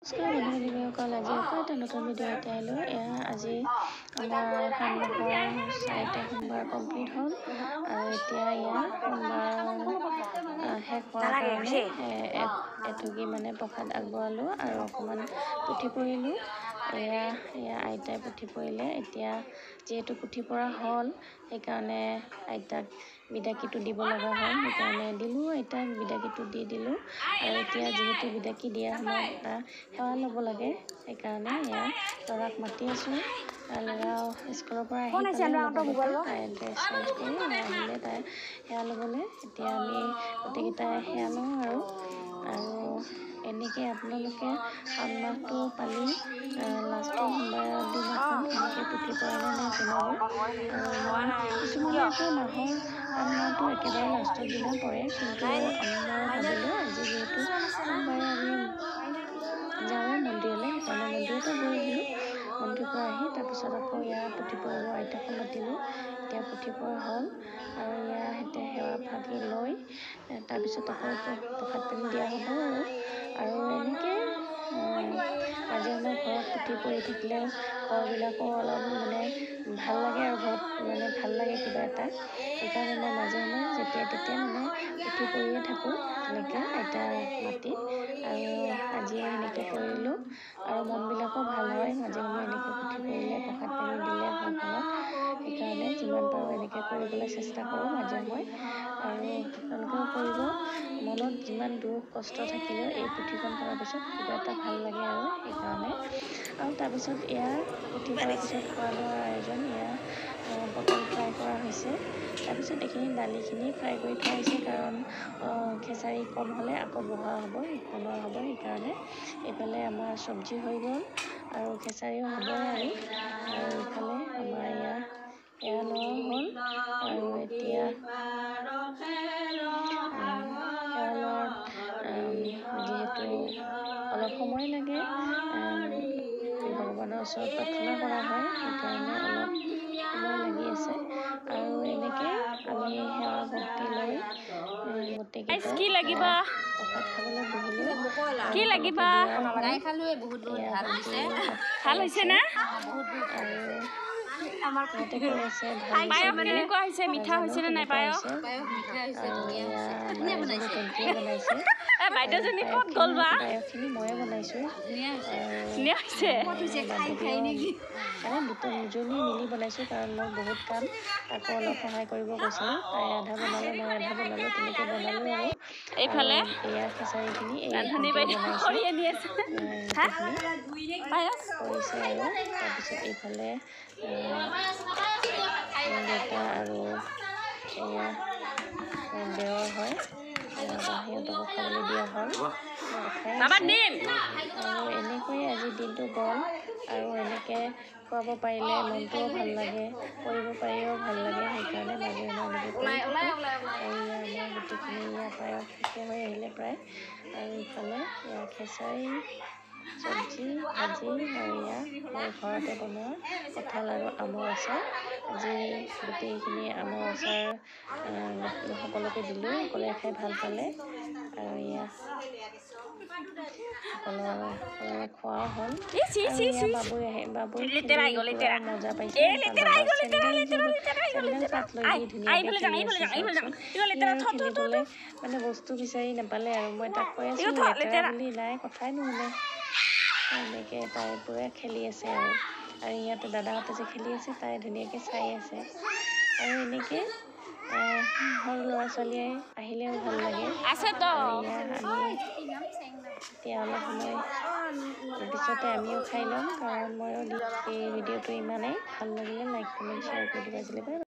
নমস্কাৰ বন্ধু-বান্ধৱীসকল, আজি আকৌ এটা নতুন ভিডিঅ' এটা আহিলোঁ। আজি আমাৰ সন্মুখৰ 4টা সোমবাৰ কমপ্লিট হ'ল আৰু এতিয়া সোমবাৰ শেষ হোৱাৰ কাৰণে এঠুকি প্ৰসাদ আগবঢ়ালোঁ আৰু অকণমান পুথি পঢ়িলোঁ। আইতাই পুথি পঢ়িলে। এতিয়া যিহেতু পুথি পঢ়া হ'ল সেইকাৰণে আইতাক বিদাকীটো দিব লগা হ'ল, সেইকাৰণে দিলোঁ। আইতাক বিদাকীটো দি দিলোঁ আৰু এতিয়া যিহেতু বিদাকী দিয়াৰ সময়ত এটা সেৱা ল'ব লাগে, সেইকাৰণে ল'ৰাক মাতি আছোঁ। ল'ৰা স্কুলৰ পৰা আহি তাই ড্ৰেছ চেঞ্জ কৰি আহিলে তাই সেৱা ল'বলৈ। এতিয়া আমি গোটেইকেইটাই সেৱা লওঁ আৰু এনেকৈ আপোনালোকে শাওণ মাহটো পালি লাষ্টৰ সোমবাৰৰ দিনাখন এনেকৈ পুথি পঢ়েনে নাই জনাব। কিছুমানে আকৌ মাহৰ শাওণ মাহটো একেবাৰে লাষ্টৰ দিনা পঢ়ে, কিন্তু মই ভাবিলোঁ আজি যিহেতু সোমবাৰে আমি যাওঁৱে মন্দিৰলৈ, সেইকাৰণে মন্দিৰতে গৈ আহিলোঁ। মন্দিৰৰ পৰা আহি তাৰপিছত আকৌ পুথি পঢ়িব আইতাকো মাতিলোঁ। এতিয়া পুথি পঢ়া হ'ল আৰু এতিয়া সেৱা ভাগি লৈ তাৰপিছত আকৌ প্ৰসাদ পানী দিয়া হ'ব আৰু এনেকৈ মাজে সময়ে ঘৰত পুথি পঢ়ি থাকিলে ঘৰবিলাকো অলপ ভাল লাগে আৰু ঘৰত ভাল লাগে কিবা এটা। সেইকাৰণে মই মাজে সময়ে যেতিয়া তেতিয়া পুথি পঢ়িয়ে থাকোঁ তেনেকৈ আইতা মাতি, আৰু আজিও সেনেকৈ পঢ়িলোঁ আৰু মনবিলাকো ভাল হয় মাজে সময়ে এনেকৈ পুথি পঢ়িলে, প্ৰসাদ পানী দিলে ঘৰখনত। সেইকাৰণে যিমান পাৰোঁ এনেকৈ কৰিবলৈ চেষ্টা কৰোঁ মাজে সময়ে, আৰু আপোনালোকেও কৰিব। মনত যিমান দুখ কষ্ট থাকিলেও এই পুথিখন পঢ়াৰ পিছত কিবা এটা ভাল লাগে আৰু সেইকাৰণে। আৰু তাৰপিছত পুথি পঢ়াৰ পিছত খোৱা লোৱাৰ আয়োজন। পটল ফ্ৰাই কৰা হৈছে, তাৰপিছত এইখিনি দালিখিনি ফ্ৰাই কৰি থোৱা হৈছে, কাৰণ খেচাৰী কম হ'লে আকৌ বনোৱা হ'ব সেইকাৰণে। এইফালে আমাৰ চব্জি হৈ গ'ল আৰু খেচাৰীও হ'বই আৰু ইফালে আমাৰ সেৱা লোৱাও হ'ল। আৰু এতিয়া সেৱা লোৱাত যিহেতু অলপ সময় লাগে, ভগৱানৰ ওচৰত প্ৰাৰ্থনা কৰা হয়, সেইকাৰণে অলপ সময় লাগি আছে। আৰু এনেকৈ আমি সেৱা ভক্তি লৈ গোটেইকেইটাই প্ৰসাদ খাবলৈ বহিলোঁ। কি লাগিব? ভাল হৈছে না? সিহঁতে কৈ আছে পায়স কেনেকুৱা হৈছে? মিঠা হৈছে নে নাই পায়স? বনাইছে। বাইদেউজনী ক'ত গ'ল বা? পায়সখিনি ময়ে বনাইছোঁ। ধুনীয়া হৈছে। দুজনী মিলি বনাইছোঁ, কাৰণ মই বহুত কাম, তাকো অলপ সহায় কৰিব কৈছিলোঁ। তাই আধা বনালে, মই আধা বনালোঁ, তেনেকৈ বনালোঁ আৰু এইফালে খেচাৰীখিনি ৰান্ধনী বাইদেউ কৰি আনি আছে। কৰিছে। আৰু তাৰপিছত এইফালে দেউতা আৰু দেওৰ হয়, সিহঁতকো খাবলৈ দিয়া হ'ল। আৰু এনেকৈয়ে আজিৰ দিনটো গ'ল। আৰু এনেকৈ খুৱাব পাৰিলে মনটোও ভাল লাগে, কৰিব পাৰিও ভাল লাগে, সেইকাৰণে মাজে সময়ে এনেকৈ কৰি থাকোঁ। আৰু আমাৰ গোটেইখিনি পায়স শেষে হৈ আহিলে প্ৰায়। আৰু ইফালে খেচাৰী, চব্জি, ভাজি আৰু মোৰ ঘৰতে বনোৱা কঁঠাল আৰু আমৰ আচাৰ। আজি গোটেইখিনি আমৰ আচাৰ সকলোকে দিলোঁ, সকলোৱে খাই ভাল পালে। আৰু সকলোৰে খোৱাও হ'ল। আৰু বাবুই মজা পাইছে। চেণ্ডেল পাত লৈ ধুনীয়াকৈ খেলিবলৈ বস্তু বিচাৰি নাপালে আৰু মই তাক কৈ আছোঁ লেতেৰা বুলি, নাই কথাই নুশুনে। এনেকৈ তাই পুৰা খেলি আছে আৰু ইয়াতে দাদাহঁতে যে খেলি আছে তাই ধুনীয়াকৈ চাই আছে। আৰু এনেকৈ সৰু ল'ৰা ছোৱালীয়ে আহিলেও ভাল লাগে। আমি এতিয়া অলপ সময় পিছতে আমিও খাই ল'ম, কাৰণ ময়ো এই ভিডিঅ'টো ইমানেই ভাল লাগিলে লাইক কমেণ্ট শ্বেয়াৰ কৰি দিবা।